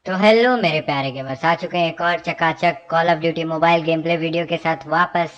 तो हेलो मेरे प्यारे गेमर्स, आ चुके हैं एक और चकाचक call of duty mobile game play video के साथ वापस।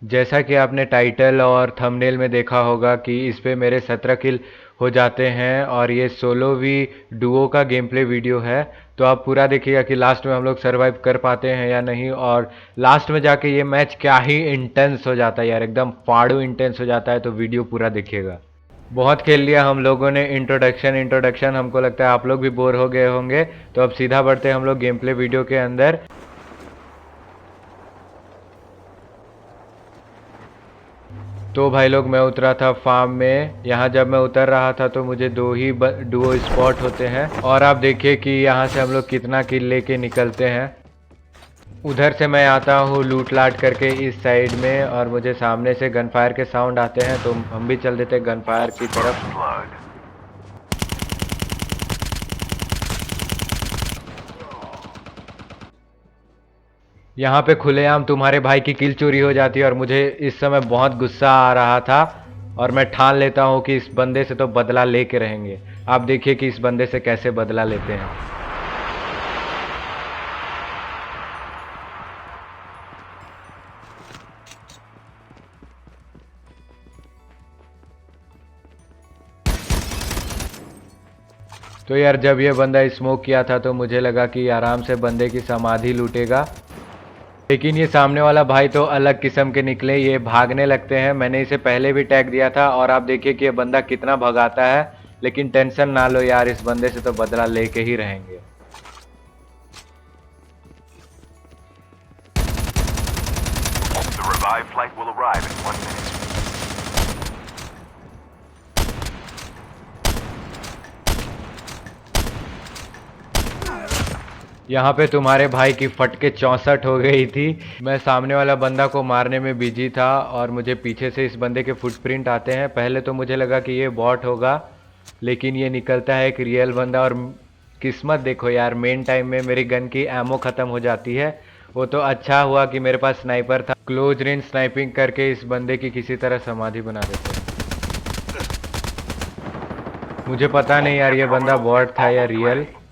जैसा कि आपने टाइटल और थंबनेल में देखा होगा कि इस पे मेरे 17 किल हो जाते हैं और ये सोलो वी डुओ का गेम प्ले वीडियो है। तो आप पूरा देखिएगा कि लास्ट में हम लोग सरवाइव कर पाते हैं या नहीं, और लास्ट में जाके ये मैच क्या ही इंटेंस हो जाता है यार, एकदम फाड़ू इंटेंस हो जाता है। तो वीडियो पूरा देखिएगा। बहुत खेल लिया हम लोगों ने इंट्रोडक्शन इंट्रोडक्शन, हमको लगता है आप लोग भी बोर हो गए होंगे। तो अब सीधा बढ़ते हैं हम लोग गेम प्ले वीडियो के अंदर। तो भाई लोग, मैं उतरा था फार्म में। यहाँ जब मैं उतर रहा था तो मुझे दो ही डुओ स्पॉट होते हैं, और आप देखिए कि यहाँ से हम लोग कितना किल लेके निकलते हैं। उधर से मैं आता हूँ लूट लाट करके इस साइड में, और मुझे सामने से गन फायर के साउंड आते हैं, तो हम भी चल देते गन फायर की तरफ। यहाँ पे खुलेआम तुम्हारे भाई की किल चोरी हो जाती है, और मुझे इस समय बहुत गुस्सा आ रहा था, और मैं ठान लेता हूँ कि इस बंदे से तो बदला लेके रहेंगे। आप देखिए कि इस बंदे से कैसे बदला लेते हैं। तो यार, जब ये बंदा स्मोक किया था तो मुझे लगा कि आराम से बंदे की समाधि लूटेगा, लेकिन ये सामने वाला भाई तो अलग किस्म के निकले, ये भागने लगते हैं। मैंने इसे पहले भी टैग दिया था, और आप देखिए कि ये बंदा कितना भगाता है। लेकिन टेंशन ना लो यार, इस बंदे से तो बदला लेके ही रहेंगे। The revived flight will arrive in 1 minute. यहाँ पे तुम्हारे भाई की फटके 64 हो गई थी। मैं सामने वाला बंदा को मारने में बिजी था, और मुझे पीछे से इस बंदे के फुटप्रिंट आते हैं। पहले तो मुझे लगा कि ये बॉट होगा, लेकिन ये निकलता है एक रियल बंदा। और किस्मत देखो यार, मेन टाइम में मेरी गन की एमो ख़त्म हो जाती है। वो तो अच्छा हुआ कि मेरे पास स्नाइपर था। क्लोज रेंज स्नाइपिंग करके इस बंदे की किसी तरह समाधि बना देते हैं। मुझे पता नहीं यार, ये बंदा बॉट था या Almost रियल। ready.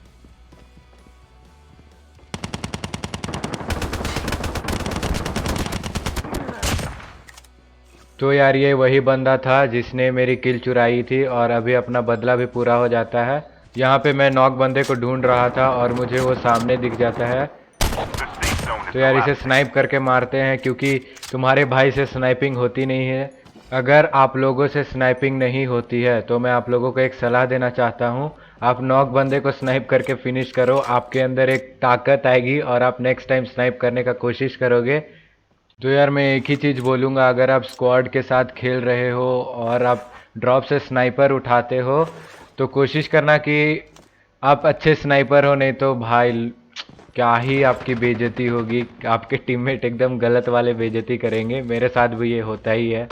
तो यार, ये वही बंदा था जिसने मेरी किल चुराई थी, और अभी अपना बदला भी पूरा हो जाता है। यहाँ पे मैं नॉक बंदे को ढूंढ रहा था, और मुझे वो सामने दिख जाता है। The safe zone is तो यार, इसे collapsing. स्नाइप करके मारते हैं, क्योंकि तुम्हारे भाई से स्नाइपिंग होती नहीं है। अगर आप लोगों से स्नाइपिंग नहीं होती है तो मैं आप लोगों को एक सलाह देना चाहता हूँ। आप नॉक बंदे को स्नाइप करके फिनिश करो, आपके अंदर एक ताकत आएगी, और आप नेक्स्ट टाइम स्नाइप करने का कोशिश करोगे। तो यार, मैं एक ही चीज़ बोलूँगा, अगर आप स्क्वाड के साथ खेल रहे हो और आप ड्रॉप से स्नाइपर उठाते हो, तो कोशिश करना कि आप अच्छे स्नाइपर हो, नहीं तो भाई क्या ही आपकी बेइज्जती होगी। आपके टीममेट एकदम गलत वाले बेइज्जती करेंगे। मेरे साथ भी ये होता ही है।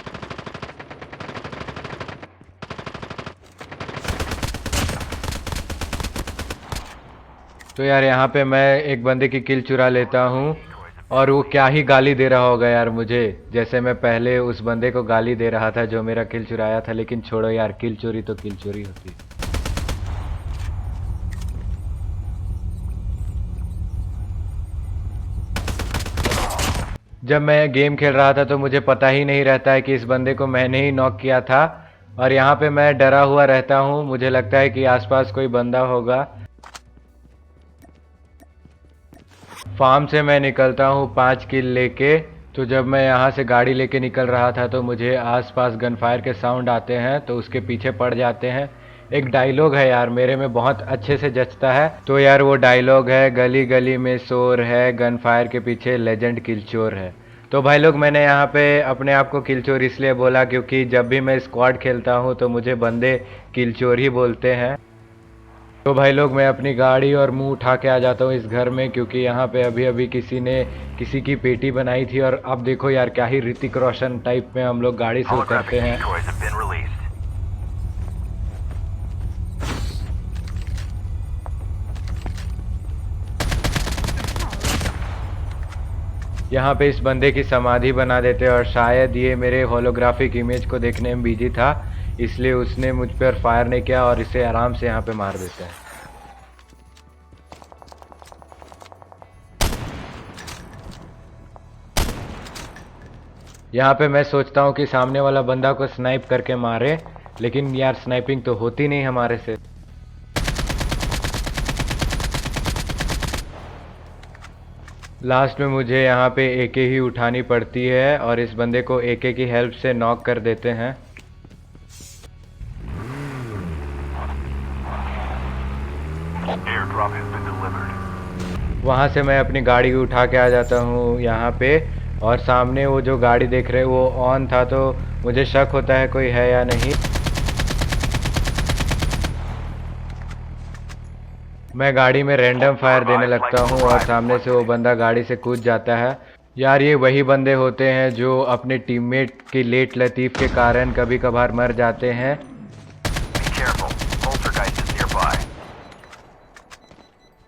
तो यार, यहाँ पे मैं एक बंदे की किल चुरा लेता हूँ, और वो क्या ही गाली दे रहा होगा यार मुझे, जैसे मैं पहले उस बंदे को गाली दे रहा था जो मेरा किल चुराया था। लेकिन छोड़ो यार, किल चोरी तो किल चोरी होती है। जब मैं गेम खेल रहा था तो मुझे पता ही नहीं रहता है कि इस बंदे को मैंने ही नॉक किया था, और यहाँ पे मैं डरा हुआ रहता हूँ। मुझे लगता है कि आसपास कोई बंदा होगा। फार्म से मैं निकलता हूँ 5 किल लेके। तो जब मैं यहाँ से गाड़ी लेके निकल रहा था तो मुझे आसपास गन फायर के साउंड आते हैं, तो उसके पीछे पड़ जाते हैं। एक डायलॉग है यार, मेरे में बहुत अच्छे से जचता है। तो यार, वो डायलॉग है, गली गली में शोर है, गन फायर के पीछे लेजेंड किलचोर है। तो भाई लोग, मैंने यहाँ पे अपने आप को किलचोर इसलिए बोला क्योंकि जब भी मैं स्क्वाड खेलता हूँ तो मुझे बंदे किलचोर ही बोलते हैं। तो भाई लोग, मैं अपनी गाड़ी और मुंह उठा के आ जाता हूँ इस घर में, क्योंकि यहाँ पे अभी अभी किसी ने किसी की पेटी बनाई थी। और अब देखो यार, क्या ही ऋतिक रोशन टाइप में हम लोग गाड़ी से Holographic उतरते हैं। decoys have been released. यहाँ पे इस बंदे की समाधि बना देते हैं, और शायद ये मेरे होलोग्राफिक इमेज को देखने में बिजी था, इसलिए उसने मुझ पर फायर नहीं किया, और इसे आराम से यहाँ पे मार देते हैं। यहाँ पे मैं सोचता हूँ कि सामने वाला बंदा को स्नाइप करके मारे, लेकिन यार स्नाइपिंग तो होती नहीं हमारे से। लास्ट में मुझे यहाँ पे एके ही उठानी पड़ती है और इस बंदे को एके की हेल्प से नॉक कर देते हैं। Airdrop has been delivered. वहाँ से मैं अपनी गाड़ी उठा के आ जाता हूँ यहाँ पे, और सामने वो जो गाड़ी देख रहे हैं वो ऑन था, तो मुझे शक होता है कोई है या नहीं। मैं गाड़ी में रैंडम फायर देने लगता हूँ और सामने से वो बंदा गाड़ी से कूद जाता है। यार ये वही बंदे होते हैं जो अपने टीममेट की लेट लतीफ़ के कारण कभी कभार मर जाते हैं। Be careful. Poltergeist is nearby.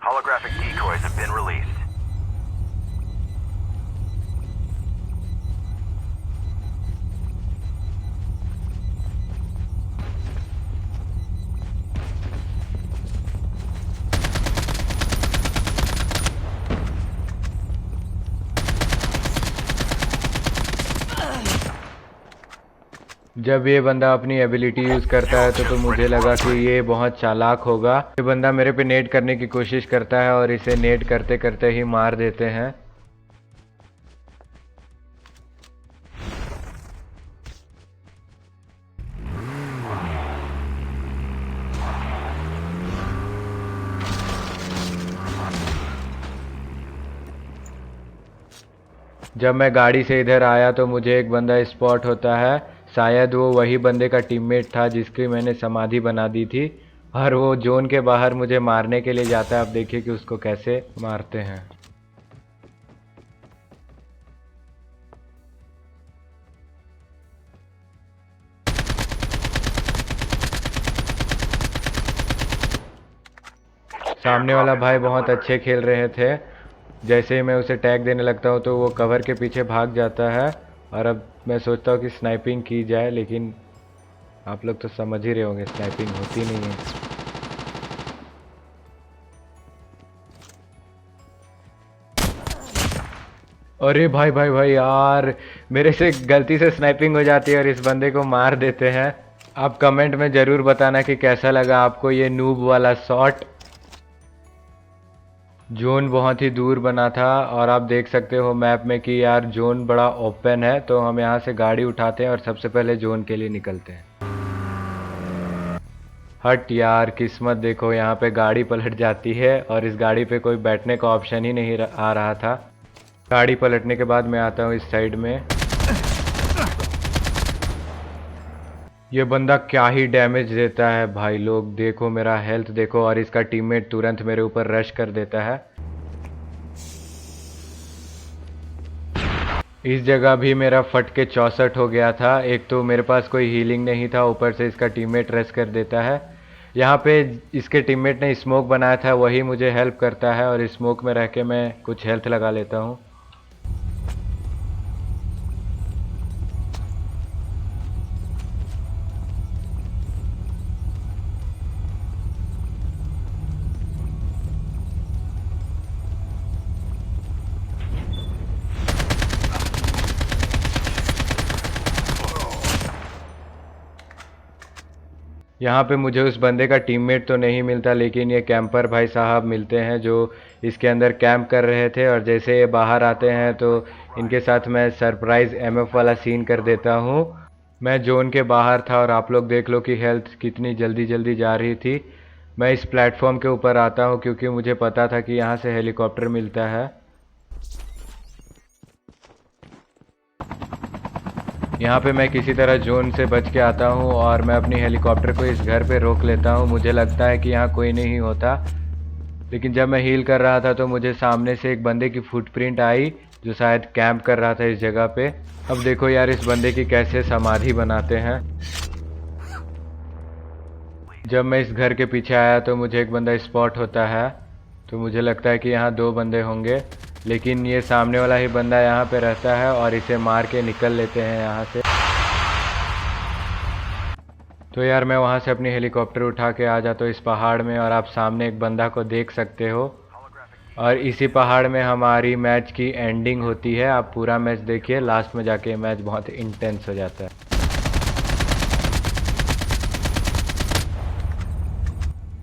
Holographic decoys have been released. जब ये बंदा अपनी एबिलिटी यूज़ करता है तो मुझे लगा कि ये बहुत चालाक होगा। ये बंदा मेरे पे नेट करने की कोशिश करता है और इसे नेट करते करते ही मार देते हैं। जब मैं गाड़ी से इधर आया तो मुझे एक बंदा स्पॉट होता है। शायद वो वही बंदे का टीममेट था जिसकी मैंने समाधि बना दी थी, और वो जोन के बाहर मुझे मारने के लिए जाता है। आप देखिए कि उसको कैसे मारते हैं। सामने वाला भाई बहुत अच्छे खेल रहे थे। जैसे ही मैं उसे टैग देने लगता हूँ तो वो कवर के पीछे भाग जाता है, और अब मैं सोचता हूँ कि स्नाइपिंग की जाए, लेकिन आप लोग तो समझ ही रहे होंगे स्नाइपिंग होती नहीं है। अरे भाई भाई भाई यार, मेरे से गलती से स्नाइपिंग हो जाती है और इस बंदे को मार देते हैं। आप कमेंट में ज़रूर बताना कि कैसा लगा आपको ये नूब वाला शॉट। जोन बहुत ही दूर बना था और आप देख सकते हो मैप में कि यार जोन बड़ा ओपन है, तो हम यहाँ से गाड़ी उठाते हैं और सबसे पहले जोन के लिए निकलते हैं। हट यार, किस्मत देखो, यहाँ पे गाड़ी पलट जाती है और इस गाड़ी पे कोई बैठने का ऑप्शन ही नहीं आ रहा था। गाड़ी पलटने के बाद मैं आता हूँ इस साइड में। ये बंदा क्या ही डैमेज देता है भाई लोग, देखो मेरा हेल्थ देखो, और इसका टीममेट तुरंत मेरे ऊपर रश कर देता है। इस जगह भी मेरा फट के 64 हो गया था। एक तो मेरे पास कोई हीलिंग नहीं था, ऊपर से इसका टीममेट रश कर देता है। यहाँ पे इसके टीममेट ने स्मोक बनाया था, वही मुझे हेल्प करता है, और स्मोक में रह के मैं कुछ हेल्थ लगा लेता हूँ। यहाँ पे मुझे उस बंदे का टीममेट तो नहीं मिलता, लेकिन ये कैंपर भाई साहब मिलते हैं जो इसके अंदर कैंप कर रहे थे, और जैसे ये बाहर आते हैं तो इनके साथ मैं सरप्राइज़ एमएफ वाला सीन कर देता हूँ। मैं जोन के बाहर था और आप लोग देख लो कि हेल्थ कितनी जल्दी जल्दी जा रही थी। मैं इस प्लेटफॉर्म के ऊपर आता हूँ क्योंकि मुझे पता था कि यहाँ से हेलीकॉप्टर मिलता है। यहाँ पे मैं किसी तरह जोन से बच के आता हूँ और मैं अपनी हेलीकॉप्टर को इस घर पे रोक लेता हूँ। मुझे लगता है कि यहाँ कोई नहीं होता, लेकिन जब मैं हील कर रहा था तो मुझे सामने से एक बंदे की फुटप्रिंट आई जो शायद कैंप कर रहा था इस जगह पे। अब देखो यार इस बंदे की कैसे समाधि बनाते हैं। जब मैं इस घर के पीछे आया तो मुझे एक बंदा स्पॉट होता है, तो मुझे लगता है कि यहाँ 2 बंदे होंगे, लेकिन ये सामने वाला ही बंदा यहाँ पे रहता है और इसे मार के निकल लेते हैं यहाँ से। तो यार मैं वहाँ से अपनी हेलीकॉप्टर उठा के आ जाता हूँ इस पहाड़ में, और आप सामने एक बंदा को देख सकते हो। और इसी पहाड़ में हमारी मैच की एंडिंग होती है। आप पूरा मैच देखिए, लास्ट में जाके मैच बहुत इंटेंस हो जाता है।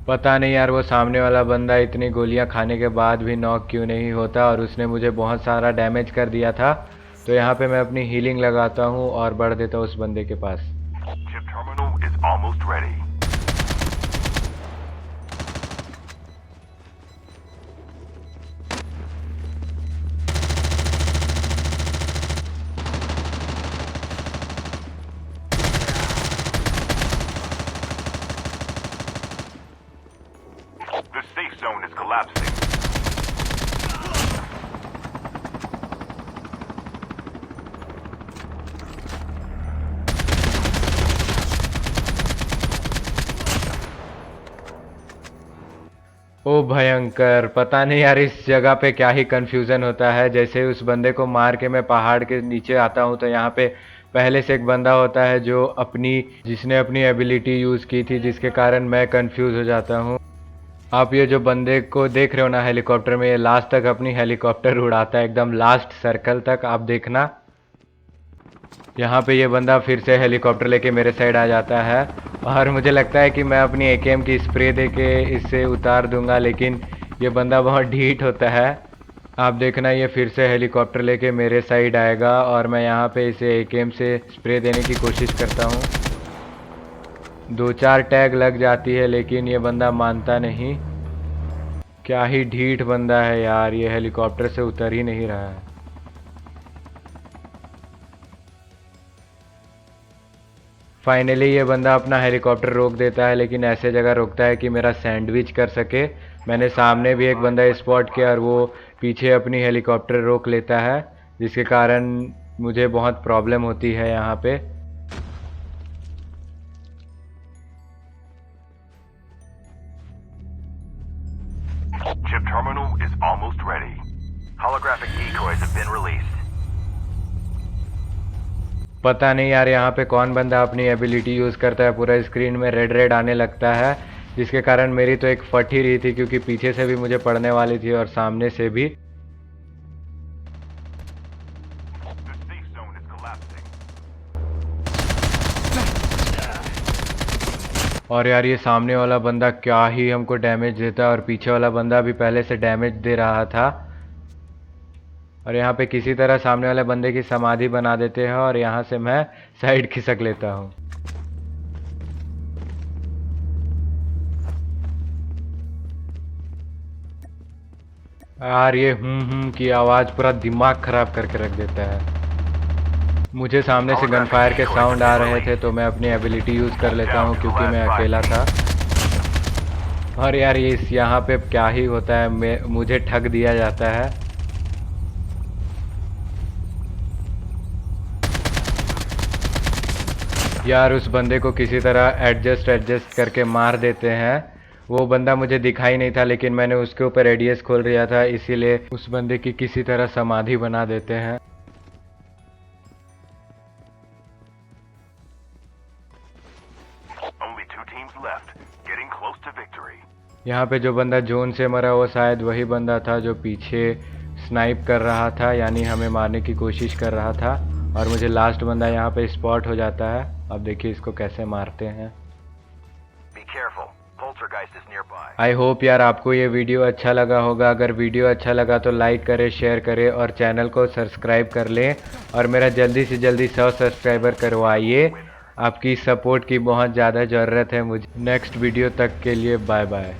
पता नहीं यार वो सामने वाला बंदा इतनी गोलियां खाने के बाद भी नॉक क्यों नहीं होता, और उसने मुझे बहुत सारा डैमेज कर दिया था। तो यहाँ पे मैं अपनी हीलिंग लगाता हूँ और बढ़ देता हूँ उस बंदे के पास। Chip terminal is almost ready. The safe zone is collapsing. ओ भयंकर, पता नहीं यार इस जगह पे क्या ही कंफ्यूजन होता है। जैसे उस बंदे को मार के मैं पहाड़ के नीचे आता हूँ तो यहाँ पे पहले से एक बंदा होता है जो जिसने अपनी एबिलिटी यूज़ की थी, जिसके कारण मैं कंफ्यूज हो जाता हूँ। आप ये जो बंदे को देख रहे हो ना हेलीकॉप्टर में, ये लास्ट तक अपनी हेलीकॉप्टर उड़ाता है, एकदम लास्ट सर्कल तक। आप देखना यहाँ पे ये बंदा फिर से हेलीकॉप्टर लेके मेरे साइड आ जाता है, और मुझे लगता है कि मैं अपनी एकेएम की स्प्रे देके इससे उतार दूंगा, लेकिन ये बंदा बहुत ढीठ होता है। आप देखना ये फिर से हेलीकॉप्टर लेके मेरे साइड आएगा, और मैं यहाँ पे इसे एकेएम से स्प्रे देने की कोशिश करता हूँ। 2-4 टैग लग जाती है लेकिन ये बंदा मानता नहीं। क्या ही ढीठ बंदा है यार, ये हेलीकॉप्टर से उतर ही नहीं रहा है। फाइनली ये बंदा अपना हेलीकॉप्टर रोक देता है, लेकिन ऐसे जगह रोकता है कि मेरा सैंडविच कर सके। मैंने सामने भी एक बंदा स्पॉट किया और वो पीछे अपनी हेलीकॉप्टर रोक लेता है, जिसके कारण मुझे बहुत प्रॉब्लम होती है यहाँ पे। Chip terminal is almost ready. Holographic decoys have been released. पता नहीं यार यहाँ पे कौन बंदा अपनी एबिलिटी यूज़ करता है, पूरा स्क्रीन में रेड रेड आने लगता है, जिसके कारण मेरी तो एक फट ही रही थी, क्योंकि पीछे से भी मुझे पड़ने वाली थी और सामने से भी। The safe zone is collapsing. और यार ये सामने वाला बंदा क्या ही हमको डैमेज देता है, और पीछे वाला बंदा भी पहले से डैमेज दे रहा था। और यहाँ पे किसी तरह सामने वाले बंदे की समाधि बना देते हैं, और यहाँ से मैं साइड खिसक लेता हूँ। यार ये की आवाज़ पूरा दिमाग खराब करके रख देता है। मुझे सामने से गनफायर के साउंड आ रहे थे तो मैं अपनी एबिलिटी यूज़ कर लेता हूँ, क्योंकि मैं अकेला था। और यार ये यहाँ पे क्या ही होता है, मुझे ठग दिया जाता है। यार उस बंदे को किसी तरह एडजस्ट करके मार देते हैं। वो बंदा मुझे दिखाई नहीं था, लेकिन मैंने उसके ऊपर रेडियस खोल दिया था, इसीलिए उस बंदे की किसी तरह समाधि बना देते हैं। Only 2 teams left, getting close to victory. यहाँ पे जो बंदा जोन से मरा वो शायद वही बंदा था जो पीछे स्नाइप कर रहा था, यानी हमें मारने की कोशिश कर रहा था, और मुझे लास्ट बंदा यहाँ पे स्पॉट हो जाता है। अब देखिए इसको कैसे मारते हैं। Be careful. Poltergeist is nearby. I hope यार आपको ये वीडियो अच्छा लगा होगा। अगर वीडियो अच्छा लगा तो लाइक करें, शेयर करें और चैनल को सब्सक्राइब कर लें, और मेरा जल्दी से जल्दी 100 सब्सक्राइबर करवाइए। आपकी सपोर्ट की बहुत ज़्यादा ज़रूरत है मुझे। नेक्स्ट वीडियो तक के लिए बाय बाय।